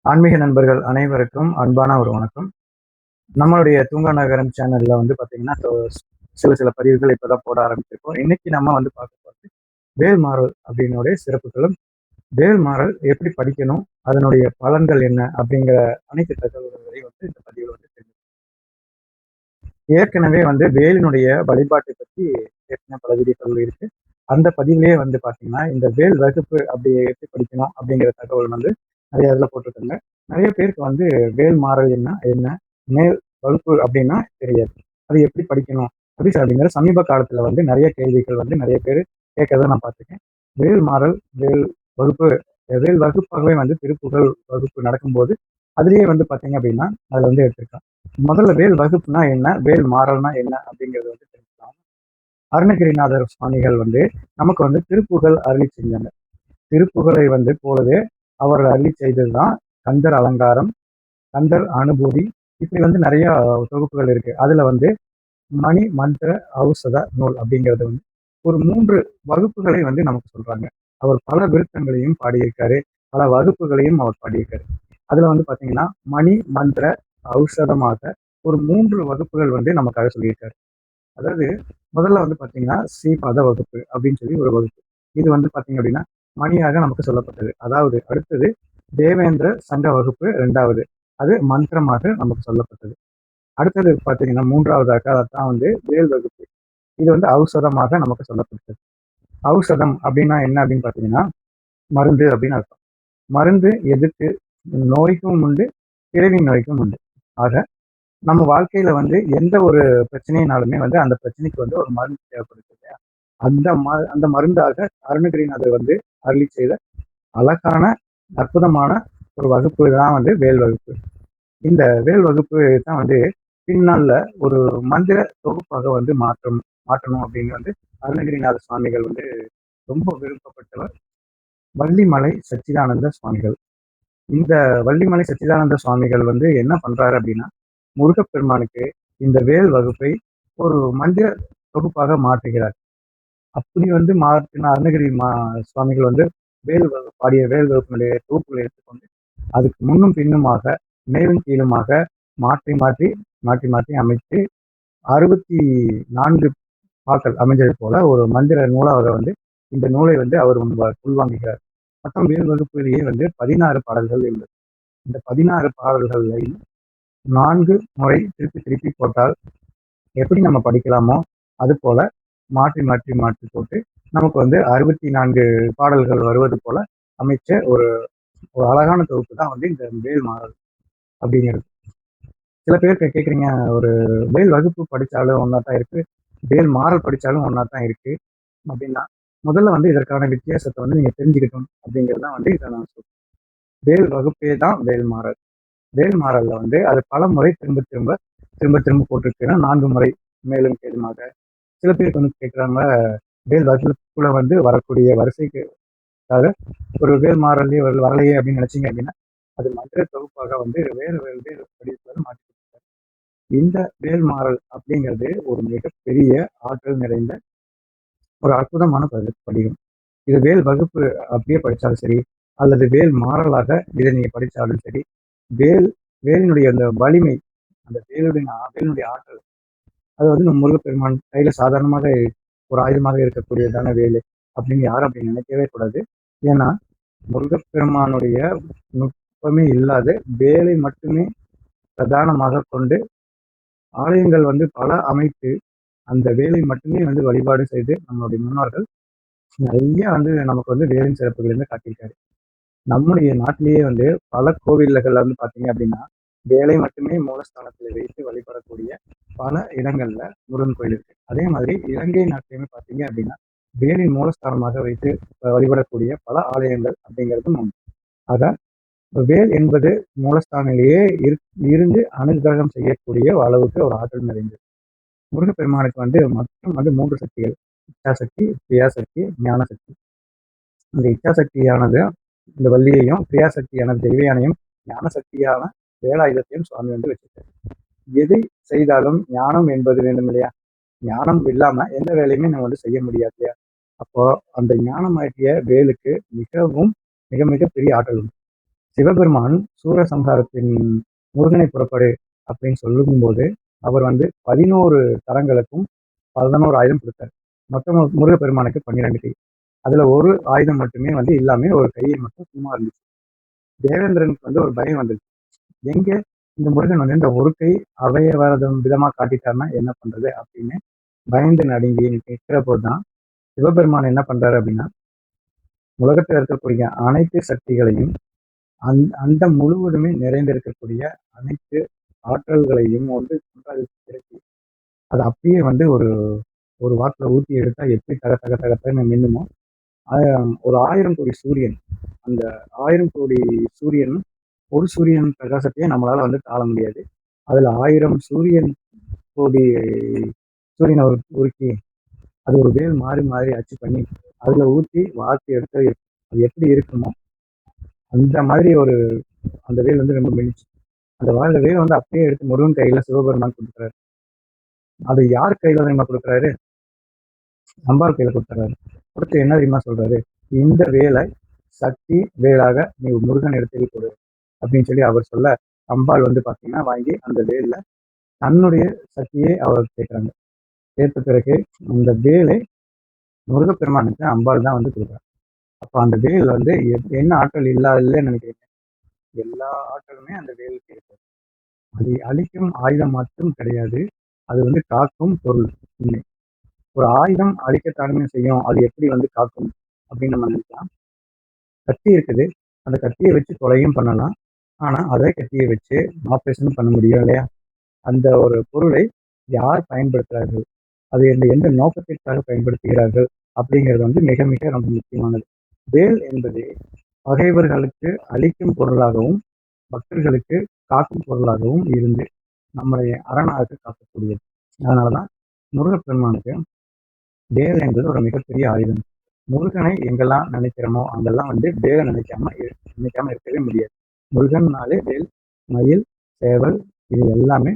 ஆன்மீக நண்பர்கள் அனைவருக்கும் அன்பான ஒரு வணக்கம். நம்மளுடைய தூங்கா நகரம் சேனல்ல வந்து பார்த்தீங்கன்னா, சில சில பதிவுகள் இப்பதான் போட ஆரம்பிச்சிருக்கோம். இன்னைக்கு நம்ம வந்து பார்க்க போறது வேல்மாறல் அப்படின்னுடைய சிறப்புகளும், வேல்மாறல் எப்படி படிக்கணும், அதனுடைய பலன்கள் என்ன அப்படிங்கிற அனைத்து தகவல்களையும் வந்து இந்த பதிவுல வந்து ஏற்கனவே வந்து வேலினுடைய வழிபாட்டை பத்தி ஏற்கனவே பல வீடியோக்கள் இருக்கு. அந்த பதிவிலேயே வந்து பார்த்தீங்கன்னா, இந்த வேல் வகுப்பு அப்படி எப்படி படிக்கணும் அப்படிங்கிற தகவல் வந்து நிறைய இதுல போட்டிருக்காங்க. நிறைய பேருக்கு வந்து வேல் மாறல் என்ன? மேல் வகுப்பு அப்படின்னா தெரியாது. அது எப்படி படிக்கணும்? அப்படிங்கிற சமீப காலத்துல வந்து நிறைய கேள்விகள் வந்து நிறைய பேர் கேட்கறத நான் பார்த்துருக்கேன். வேல் மாறல், வேல் வகுப்பு, வேல் வகுப்பாகவே வந்து திருப்புகழ் வகுப்பு நடக்கும்போது அதுலயே வந்து பார்த்தீங்க அப்படின்னா, அதுல வந்து எடுத்திருக்காங்க. முதல்ல வேல் வகுப்புனா என்ன? வேல் மாறல்னா என்ன? அப்படிங்கிறது வந்து தெரிஞ்சுக்கலாம். அருணகிரிநாதர் சுவாமிகள் வந்து நமக்கு வந்து திருப்புகழ் அருளி செஞ்சாங்க. திருப்புகழை வந்து போலவே அவர் அருளி செய்ததுதான் கந்தர் அலங்காரம், கந்தர் அனுபூதி, இப்படி வந்து நிறைய தொகுப்புகள் இருக்கு. அதுல வந்து மணி மந்திர ஔஷத நூல் அப்படிங்கிறது வந்து ஒரு 3 வகுப்புகளை வந்து நமக்கு சொல்றாங்க. அவர் பல விருத்தங்களையும் பாடியிருக்காரு, பல வகுப்புகளையும் அவர் பாடியிருக்காரு. அதுல வந்து பாத்தீங்கன்னா மணி மந்திர ஔஷதமாக ஒரு 3 வகுப்புகள் வந்து நமக்காக சொல்லியிருக்காரு. அதாவது முதல்ல வந்து பாத்தீங்கன்னா ஸ்ரீபாத வகுப்பு அப்படின்னு சொல்லி ஒரு வகுப்பு. இது வந்து பாத்தீங்க அப்படின்னா மணியாக நமக்கு சொல்லப்பட்டது. அதாவது அடுத்தது தேவேந்திர சங்க வகுப்பு 2வது, அது மந்திரமாக நமக்கு சொல்லப்பட்டது. அடுத்தது பாத்தீங்கன்னா 3வதாக தான் வந்து வேல் வகுப்பு. இது வந்து ஔஷதமாக நமக்கு சொல்லப்பட்டது. ஔஷதம் அப்படின்னா என்ன அப்படின்னு பாத்தீங்கன்னா மருந்து அப்படின்னு அர்த்தம். மருந்து எதுக்கு? நோய்க்கும் உண்டு, பிறவி நோய்க்கும் உண்டு. ஆக நம்ம வாழ்க்கையில வந்து எந்த ஒரு பிரச்சனையினாலுமே வந்து அந்த பிரச்சனைக்கு வந்து ஒரு மருந்து தேவைப்படுது இல்லையா? அந்த மருந்தாக அருணகிரிநாதர் வந்து அருளி செய்த அழகான அற்புதமான ஒரு வகுப்பு தான் வந்து வேல் வகுப்பு. இந்த வேல் வகுப்பு தான் வந்து பின்னால ஒரு மந்திர தொகுப்பாக வந்து மாற்றணும் அப்படின்னு வந்து அருணகிரிநாத சுவாமிகள் வந்து ரொம்ப விருப்பப்பட்டவர் வள்ளிமலை சச்சிதானந்த சுவாமிகள். இந்த வள்ளிமலை சச்சிதானந்த சுவாமிகள் வந்து என்ன பண்றாரு அப்படின்னா, முருகப்பெருமானுக்கு இந்த வேல் வகுப்பை ஒரு மந்திர தொகுப்பாக மாற்றுகிறார். அப்படி வந்து மாற்றின சுவாமிகள் வந்து பாடிய வேல் வகுப்பினுடைய தொகுப்புகளை எடுத்துக்கொண்டு அதுக்கு முன்னும் பின்னுமாக மேலும் கீழுமாக மாற்றி மாற்றி மாற்றி மாற்றி அமைத்து 64 பாக்கள் அமைஞ்சது போல ஒரு மந்திர நூலாக வந்து இந்த நூலை வந்து அவர் உள்வாங்குகிறார். மொத்தம் வேல் வகுப்பிலேயே வந்து 16 பாடல்கள் உள்ளது. இந்த 16 பாடல்களையும் 4 முறை திருப்பி திருப்பி போட்டால் எப்படி நம்ம படிக்கலாமோ அது போல மாற்றி மாற்றி மாற்றி போட்டு நமக்கு வந்து 64 பாடல்கள் வருவது போல அமைச்ச ஒரு ஒரு அழகான தொகுப்பு தான் வந்து இந்த வேல் மாறல் அப்படிங்கிறது. சில பேர் கேட்குறீங்க, ஒரு வேல் வகுப்பு படித்தாலும் ஒன்றா தான் இருக்கு, வேல் மாறல் படித்தாலும் ஒன்றா தான் இருக்கு அப்படின்னா, முதல்ல வந்து இதற்கான வித்தியாசத்தை வந்து நீங்கள் தெரிஞ்சுக்கிட்டோம் அப்படிங்கிறது தான் வந்து இதை நான் சொல்றேன். வேல் வகுப்பே தான் வேல் மாறல். வேல் மாறல்ல வந்து அது பல முறை திரும்ப திரும்ப திரும்ப திரும்ப போட்டிருக்கேன்னா 4 முறை மேலும் கீழுமாக. சில பேருக்கு வந்து கேட்குறாங்க, வேல் வகுப்புல வந்து வரக்கூடிய வரிசைக்காக ஒரு வேல் மாறல்லே வரலையே அப்படின்னு நினைச்சீங்க அப்படின்னா, அது மந்திர தொகுப்பாக வந்து வேறு வேறு வேறு படிப்புகளை மாற்றி கொடுத்தாரு. இந்த வேல் மாறல் அப்படிங்கிறது ஒரு மிகப்பெரிய ஆற்றல் நிறைந்த ஒரு அற்புதமான படிகம். இது வேல் வகுப்பு அப்படியே படித்தாலும் சரி, அல்லது வேல் மாறலாக இதை நீங்க படித்தாலும் சரி, வேல் வேலினுடைய அந்த வலிமை, அந்த வேலினுடைய ஆற்றல், அது வந்து நம்ம முருகப்பெருமான் கையில சாதாரணமாக ஒரு ஆயுதமாக இருக்கக்கூடியதான வேலு அப்படின்னு யாரும் அப்படி நினைக்கவே கூடாது. ஏன்னா முருகப்பெருமானுடைய நுட்பமே இல்லாத வேலை மட்டுமே பிரதானமாக கொண்டு ஆலயங்கள் வந்து பல அமைத்து அந்த வேலை மட்டுமே வந்து வழிபாடு செய்து நம்மளுடைய முன்னோர்கள் நிறைய வந்து நமக்கு வந்து வேலின் சிறப்புகள் வந்து காட்டியிருக்காரு. நம்முடைய நாட்டிலேயே வந்து பல கோவில்கள் வந்து பார்த்தீங்க அப்படின்னா வேலை மட்டுமே மூலஸ்தானத்தில் வைத்து வழிபடக்கூடிய பல இடங்கள்ல முருகன் கோயில் இருக்கு. அதே மாதிரி இலங்கை நாட்டிலையுமே பார்த்தீங்க அப்படின்னா வேலின் மூலஸ்தானமாக வைத்து வழிபடக்கூடிய பல ஆலயங்கள் அப்படிங்கிறதும் உண்டு. ஆக வேல் என்பது மூலஸ்தானிலேயே இருந்து அனுகிரகம் செய்யக்கூடிய அளவுக்கு ஒரு ஆற்றல் நிறைந்தது. முருகப்பெருமானுக்கு வந்து மொத்தம் வந்து 3 சக்திகள்: இச்சாசக்தி, கிரியாசக்தி, ஞான சக்தி. இந்த இச்சாசக்தியானது இந்த வள்ளியையும், கிரியாசக்தியானது தெய்வயானையும், ஞான சக்தியான வேலாயுதத்தையும் சுவாமி வந்து வச்சிருக்காரு. எதை செய்தாலும் ஞானம் என்பது வேண்டும் இல்லையா? ஞானம் இல்லாம எந்த வேலையுமே நம்ம வந்து செய்ய முடியாது இல்லையா? அப்போ அந்த ஞானமாகிய வேலுக்கு மிகவும் மிக மிக பெரிய ஆற்றல் உண்டு. சிவபெருமான் சூரசம்ஹாரத்தின் முருகனை புறப்படு அப்படின்னு சொல்லும்போது அவர் வந்து 11 கரங்களுக்கும் 11 ஆயுதம் கொடுத்தார். மொத்தம் முருகப்பெருமானுக்கு 12 கை. அதுல ஒரு ஆயுதம் மட்டுமே வந்து இல்லாம ஒரு கையை மட்டும் சும்மா இருந்துச்சு. தேவேந்திரனுக்கு வந்து ஒரு பயம் வந்துச்சு. எங்க இந்த முருகன் வந்து இந்த ஒரு கை அவையவரதம் விதமா காட்டிட்டாருன்னா என்ன பண்றது அப்படின்னு பயந்து நடுங்கி நிற்கிற போதுதான் சிவபெருமான் என்ன பண்றாரு அப்படின்னா, உலகத்தில் இருக்கக்கூடிய அனைத்து சக்திகளையும் அண்டம் முழுவதுமே நிறைந்திருக்கக்கூடிய அனைத்து ஆற்றல்களையும் வந்து ஒன்றாக திரட்டி அதை அப்படியே வந்து ஒரு ஒரு வாக்குல ஊத்தி எடுத்தா எப்படி தக தக தகன்னு மின்னுமோ, ஒரு 1000 கோடி சூரியன், அந்த 1000 கோடி சூரியன், ஒரு சூரியன் பிரகாசத்தையே நம்மளால வந்து தாழ முடியாது. அதுல 1000 சூரியன் கோடி சூரியனை உருக்கி அது ஒரு வேல் மாறி மாறி அச்சு பண்ணி அதுல ஊத்தி வாத்தி எடுத்து அது எப்படி இருக்குமோ அந்த மாதிரி ஒரு அந்த வேல் வந்து ரொம்ப மெலிச்சு. அந்த வேல் வந்து அப்படியே எடுத்து முருகன் கையில சிவபெருமான் கொடுக்குறாரு. அது யார் கையில தெரியுமா கொடுக்குறாரு? அம்பாள் கையில கொடுத்துறாரு. கொடுத்து என்ன தெரியுமா சொல்றாரு? இந்த வேலை சக்தி வேலாக நீ முருகன் இடத்தில் கொடு அப்படின்னு சொல்லி அவர் சொல்ல, அம்பாள் வந்து பாத்தீங்கன்னா வாங்கி அந்த வேல்ல தன்னுடைய சக்தியை அவர் கேட்கிறாங்க. கேட்ட பிறகு அந்த வேலை முருகப்பெருமானுக்கு அம்பாள் தான் வந்து கொடுக்குறாங்க. அப்ப அந்த வேல் வந்து என்ன ஆற்றல் இல்லைன்னு நினைக்கிறீங்க? எல்லா ஆற்றலுமே அந்த வேலுக்கு இருக்கு. அது அழிக்கும் ஆயுதம் மட்டும் கிடையாது, அது வந்து காக்கும் பொருள். இல்லை, ஒரு ஆயுதம் அழிக்கத்தானுமே செய்யும், அது எப்படி வந்து காக்கும் அப்படின்னு நம்ம நினைக்கலாம். கத்தி இருக்குது, அந்த கத்தியை வச்சு கொலையும் பண்ணலாம். ஆனா அதே கத்தியை வச்சு ஆப்ரேஷன் பண்ண முடியும் இல்லையா? அந்த ஒரு பொருளை யார் பயன்படுத்துகிறார்கள், அது எந்த நோக்கத்திற்காக பயன்படுத்துகிறார்கள் அப்படிங்கிறது வந்து மிக மிக ரொம்ப முக்கியமானது. வேல் என்பது பகைவர்களுக்கு அழிக்கும் பொருளாகவும் பக்தர்களுக்கு காக்கும் பொருளாகவும் இருந்து நம்முடைய அரணாக காக்கக்கூடியது. அதனாலதான் முருகப்பெருமானுக்கு வேல் என்பது ஒரு மிகப்பெரிய ஆயுதம். முருகனை எங்கெல்லாம் நினைக்கிறோமோ அங்கெல்லாம் வந்து வேலை நினைக்காம இருக்கவே முடியாது. முருகன்னாலே வேல், மயில், சேவல் இது எல்லாமே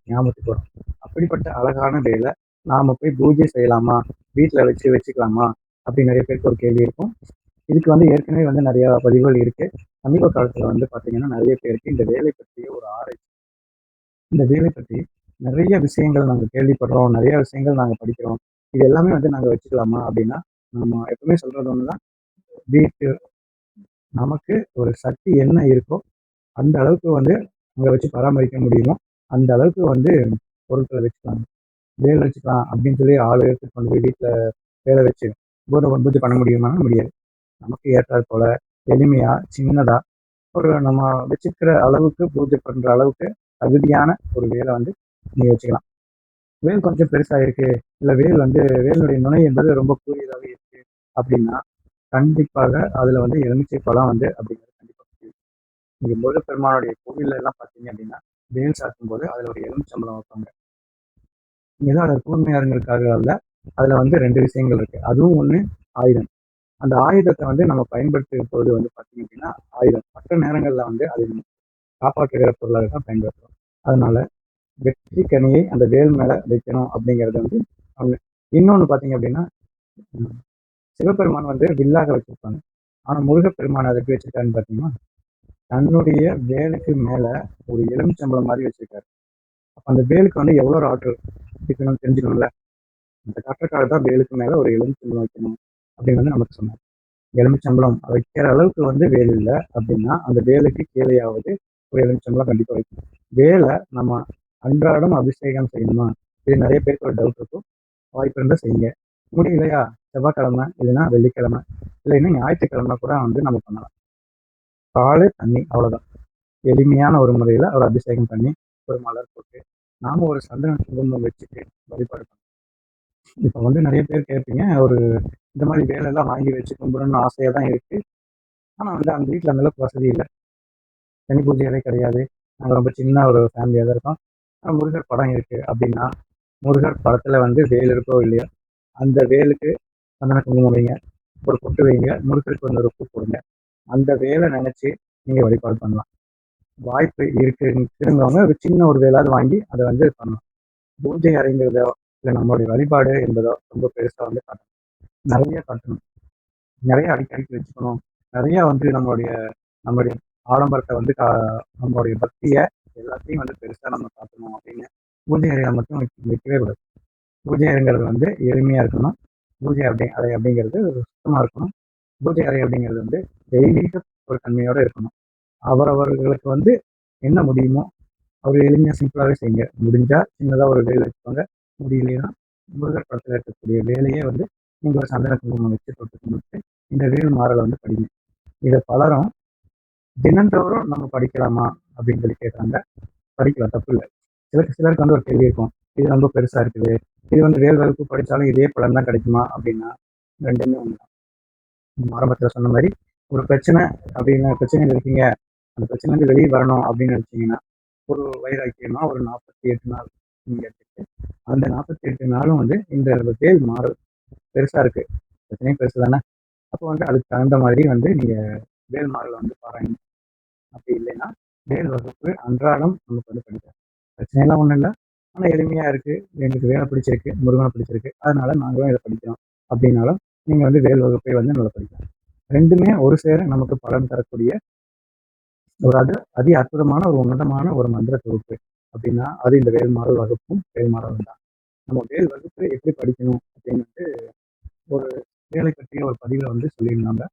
ஞாபகத்துக்கு வரும். அப்படிப்பட்ட அழகான வேலை நாம போய் பூஜை செய்யலாமா, வீட்டுல வச்சுக்கலாமா அப்படின்னு நிறைய பேருக்கு ஒரு கேள்வி இருக்கும். இதுக்கு வந்து ஏற்கனவே வந்து நிறைய பதிவுகள் இருக்கு. சமீப காலத்துல வந்து பாத்தீங்கன்னா நிறைய பேருக்கு இந்த வேலை பற்றிய ஒரு ஆராய்ச்சி, இந்த வேலை பற்றி நிறைய விஷயங்கள் நாங்கள் கேள்விப்படுறோம், நிறைய விஷயங்கள் நாங்கள் படிக்கிறோம். இது எல்லாமே வந்து நாங்கள் வச்சுக்கலாமா அப்படின்னா, நம்ம எப்பவுமே சொல்றது ஒண்ணுதான். வீட்டு நமக்கு ஒரு சக்தி என்ன இருக்கோ அந்த அளவுக்கு வந்து அங்கே வச்சு பராமரிக்க முடியுமோ அந்த அளவுக்கு வந்து பொருட்களை வச்சுக்கலாம். வேலை வச்சுக்கலாம் அப்படின்னு சொல்லி ஆள் எடுத்து கொண்டு போய் வீட்டில் வேலை வச்சு பூஜை பண்ண முடியுமா? முடியாது. நமக்கு ஏற்றாற் போல எளிமையா சின்னதா ஒரு நம்ம வச்சுக்கிற அளவுக்கு பூஜை பண்ற அளவுக்கு தகுதியான ஒரு வேலை வந்து நீங்க வச்சுக்கலாம். வேல் கொஞ்சம் பெருசா இருக்கு, இல்ல வேல் வந்து வேலுடைய நுனை என்பது ரொம்ப கூறியதாக இருக்கு அப்படின்னா கண்டிப்பாக அதுல வந்து எலுமிச்சை பழம் வந்து அப்படிங்கிறது கண்டிப்பா முக்கியம். நீங்க முருகப்பெருமானுடைய கோவில்ல எல்லாம் பார்த்தீங்க அப்படின்னா வேல் சாத்தும் போது அதுல ஒரு எலுமிச்சம்பழம் வைப்பாங்க. ஏதோ அதை கூர்மையாருங்கிறதுக்காக அல்ல, அதுல வந்து 2 விஷயங்கள் இருக்கு. அதுவும் ஒண்ணு ஆயுதம். அந்த ஆயுதத்தை வந்து நம்ம பயன்படுத்தும் போது வந்து பார்த்தீங்க அப்படின்னா ஆயுதம் மற்ற நேரங்கள்ல வந்து அது காப்பாற்றுகிற பொருளாக தான் பயன்படுத்துறோம். அதனால வெற்றி கனியை அந்த வேல் மேல வைக்கணும் அப்படிங்கிறது வந்து ஒண்ணு. இன்னொன்னு பார்த்தீங்க அப்படின்னா சிவபெருமான் வந்து வில்லாக வச்சிருப்பாங்க. ஆனா முருகப்பெருமான் அதுக்கு வச்சிருக்காருன்னு பார்த்தீங்கன்னா தன்னுடைய வேலுக்கு மேல ஒரு எலுமிச்சம்பழம் மாதிரி வச்சிருக்காரு. அப்ப அந்த வேலுக்கு வந்து எவ்வளோ ஒரு ஆற்றல் இருக்கணும்னு தெரிஞ்சுக்கணும்ல. அந்த காற்றக்காக தான் வேலுக்கு மேல ஒரு எலுமிச்சம்பழம் வைக்கணும் அப்படின்னு வந்து நமக்கு சொன்னார். எலுமிச்சம்பழம் வைக்கிற அளவுக்கு வந்து வேல் இல்லை அப்படின்னா அந்த வேலுக்கு கீழேயாவது ஒரு எலுமிச்சம்பழம் கண்டிப்பா வைக்கணும். வேலை நம்ம அன்றாடம் அபிஷேகம் செய்யணுமா? இது நிறைய பேருக்கு ஒரு டவுட் இருக்கும். வாய்ப்பு இருந்தால் செய்யுங்க. முடியலையா செவ்வாய்க்கிழமை இல்லைன்னா வெள்ளிக்கிழமை இல்லைன்னா ஞாயிற்றுக்கிழமை கூட வந்து நம்ம பண்ணலாம். பால் தண்ணி அவ்வளவுதான். எளிமையான ஒரு முறையில ஒரு அபிஷேகம் பண்ணி ஒரு மலர் போட்டு நாம ஒரு சந்தன குங்குமம் வச்சுட்டு வழிபாடு பண்ணலாம். இப்ப வந்து நிறைய பேர் கேட்பீங்க, ஒரு இந்த மாதிரி வேலையெல்லாம் வாங்கி வச்சு கும்பிடணும்னு ஆசையா தான் இருக்கு. ஆனா வந்து அந்த வீட்டுல அந்த அளவுக்கு வசதி இல்லை, தனி பூஜை அறை கிடையாது, நாங்க ரொம்ப சின்ன ஒரு ஃபேமிலியா தான் இருக்கோம். முருகர் படம் இருக்கு அப்படின்னா முருகர் படத்துல வந்து வேல் இருக்கோ இல்லையோ அந்த வேலுக்கு சந்தன குங்குமம் வைங்க, ஒரு பொட்டு வைங்க, முருகருக்கு வந்து ஒரு பூ போடுங்க. அந்த வேலை நினைச்சு நீங்க வழிபாடு பண்ணலாம். வாய்ப்பு இருக்குங்கிறவங்க ஒரு சின்ன ஒரு வேலாவது வாங்கி அதை வந்து பண்ணலாம். பூஜை அறைங்கிறதோ இல்லை நம்மளுடைய வழிபாடு என்பதோ ரொம்ப பெருசா வந்து காட்டணும், நிறைய காட்டணும், நிறைய அடிக்கடிக்கு வச்சுக்கணும், நிறைய வந்து நம்மளுடைய நம்முடைய ஆடம்பரத்தை வந்து நம்மளுடைய பக்தியை எல்லாத்தையும் வந்து பெருசாக நம்ம காட்டணும் அப்படின்னு பூஜை அறையை மட்டும் வைக்கவே கூடாது. பூஜை அறைங்கிறது வந்து எளிமையாக இருக்கணும். பூஜை அறை அப்படிங்கிறது சுத்தமாக இருக்கணும். பூஜை அறை அப்படிங்கிறது வந்து தெய்வீக ஒரு தன்மையோடு இருக்கணும். அவரவர்களுக்கு வந்து என்ன முடியுமோ அவர் எளிமையாக சிம்பிளாகவே செய்யுங்க. முடிஞ்சால் சின்னதாக ஒரு வேல் வச்சுக்கோங்க. முடியலைன்னா முருகர் படத்தில் இருக்கக்கூடிய வேலையே வந்து நீங்கள் ஒரு சந்தன குங்குமம் வச்சு தொட்டு கும்பிட்டு இந்த வேல் மாறலை வந்து படிங்க. இதை பலரும் தினந்தோறும் நம்ம படிக்கலாமா அப்படின்னு சொல்லி கேட்குறாங்க. படிக்கலாம், தப்பு இல்லை. சிலருக்கு வந்து ஒரு கேள்வி இருக்கும், இது ரொம்ப பெருசாக இருக்குது, இது வந்து வேல் வகுப்பு படித்தாலும் இதே பலன் தான் கிடைக்குமா அப்படின்னா, ரெண்டுமே ஒன்று தான். ஆரம்பத்தில் சொன்ன மாதிரி ஒரு பிரச்சனை அப்படின்னு பிரச்சனையில் இருக்கீங்க, அந்த பிரச்சனை வந்து வெளியே வரணும் அப்படின்னு நினச்சிங்கன்னா ஒரு வைராக்கியமாக ஒரு 48 நாள் நீங்கள் எடுத்துக்கிட்டு அந்த 48 நாளும் வந்து இந்த வேல் மாறல் பெருசாக இருக்குது, பிரச்சனையும் பெருசு தானே, அப்போ வந்து அதுக்கு தகுந்த மாதிரி வந்து நீங்கள் வேல் மாறலை வந்து பாருங்க. அப்படி இல்லைன்னா வேல் வகுப்பு அன்றாடம் நமக்கு வந்து படிக்கலாம். பிரச்சனையெல்லாம் ஒன்றும் இல்லை, ஆனால் எளிமையாக இருக்குது, எங்களுக்கு வேலை பிடிச்சிருக்கு, முருகனை பிடிச்சிருக்கு, அதனால நாங்களும் இதை படிக்கிறோம் அப்படின்னாலும் நீங்கள் வந்து வேல் வகுப்பை வந்து நல்லா படிக்கலாம். ரெண்டுமே ஒரு சேர நமக்கு பலன் தரக்கூடிய ஒரு அதி அற்புதமான ஒரு உன்னதமான ஒரு மந்திர தொகுப்பு அப்படின்னா அது இந்த வேல்மாறல் வகுப்பும் வேல்மாறலும் தான். நம்ம வேல் வகுப்பு எப்படி படிக்கணும் அப்படின்னு ஒரு வேலை பற்றிய ஒரு பதிவில் வந்து சொல்லியிருந்தாங்க.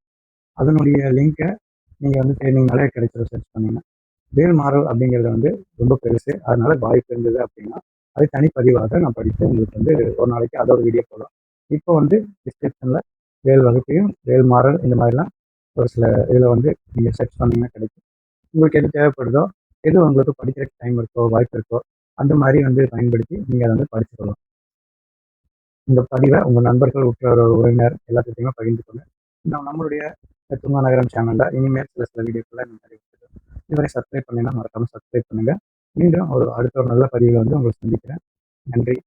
அதனுடைய லிங்கை நீங்கள் வந்து தேர்ந்தீங்கனாலே கிடைக்கிற சர்ச் பண்ணீங்கன்னா வேல்மாறல் அப்படிங்கிறது வந்து ரொம்ப பெருசு, அதனால வாய்ப்பு இருந்தது அப்படின்னா அது தனிப்பதிவாக நான் படித்து உங்களுக்கு வந்து ஒரு நாளைக்கு அதோட வீடியோ போடுறோம். இப்போ வந்து டிஸ்கிரிப்ஷனில் வேல் வகுப்பையும் வேல்மாறல் இந்த மாதிரிலாம் ஒரு சில இதில் வந்து நீங்கள் சர்ச் பண்ணிங்கன்னா கிடைக்கும். உங்களுக்கு எது தேவைப்படுதோ, எது உங்களுக்கு படிக்கிறதுக்கு டைம் இருக்கோ, வாய்ப்பு இருக்கோ, அந்த மாதிரி வந்து பயன்படுத்தி நீங்கள் அதை வந்து படிச்சுக்கலாம். இந்த பதிவை உங்கள் நண்பர்கள், உற்றார், உறவினர் எல்லாத்துக்குமே பகிர்ந்துக்கோங்க. நம்மளுடைய தூங்கா நகரம் சேனலில் இனிமேல் சில வீடியோக்களை நம்ம இதுவரை சப்ஸ்கிரைப் பண்ணலைன்னா மறக்காமல் சப்ஸ்கிரைப் பண்ணுங்கள். மீண்டும் அடுத்த ஒரு நல்ல பதிவில் வந்து உங்களை சந்திக்கிறேன். நன்றி.